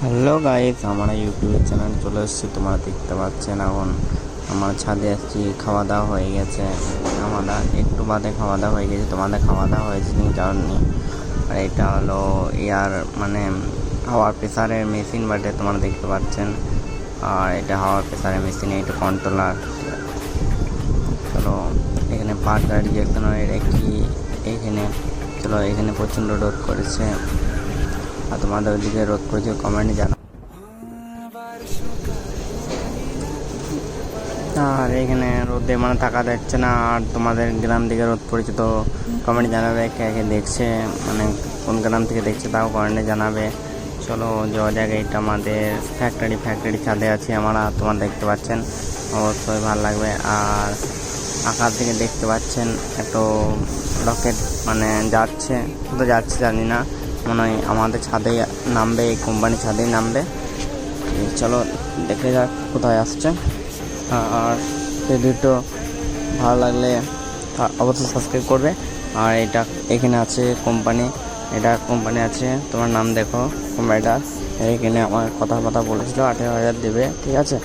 Hello guys, আমার YouTube channel চলে এসেছে। তোমরা দেখতে পাচ্ছেন এখন আমার ছাদে আসছি। খাওয়া দাওয়া হয়ে গেছে, খাওয়া একটু বাদে খাওয়া দাওয়া হয়ে গেছে। তোমাদের খাওয়া দাওয়া হয়েছে নি জানি। আর এটা হলো এয়ার মানে হাওয়ার প্রেসারের মেশিন বাটে, তোমরা দেখতে পাচ্ছেন। আর এটা হাওয়ার প্রেসারের মেশিন, এটা কন্ট্রোলার। চলো এখানে পার্টটা রিজেকশন হয়, এটা কি এখানে। চলো এখানে প্রচণ্ড রোদ করেছে, আর তোমাদের ওইদিকে রোদ করেছে কমেন্টে জানাও। আর এখানে রোদে মানে থাকা যাচ্ছে না। আর তোমাদের গ্রাম থেকে রোদ পড়েছে, তো কমেন্টে জানাবে কে কে দেখছে, মানে কোন গ্রাম থেকে দেখছে তাও কমেন্টে জানাবে। চলো যাওয়া যাক। এটা আমাদের ফ্যাক্টরি ছাদে আছি আমরা, তোমার দেখতে পাচ্ছেন, অবশ্যই ভালো লাগবে। আর আকাশ থেকে দেখতে পাচ্ছেন একটু রকেট মানে যাচ্ছে, কোথাও যাচ্ছে জানি না, মনে হয় আমাদের ছাদেই নামবে, এই কোম্পানির ছাদেই নামবে। চলো দেখে যাক কোথায় আসছে। আর ভিডিওটা ভালো লাগলে অবশ্যই সাবস্ক্রাইব করবে। আর এটা এখানে আছে কোম্পানি, এটা কোম্পানি আছে, তোমার নাম দেখো কোম্পানিটা। এখানে আমার কথা বলেছিল 18,000 দেবে, ঠিক আছে।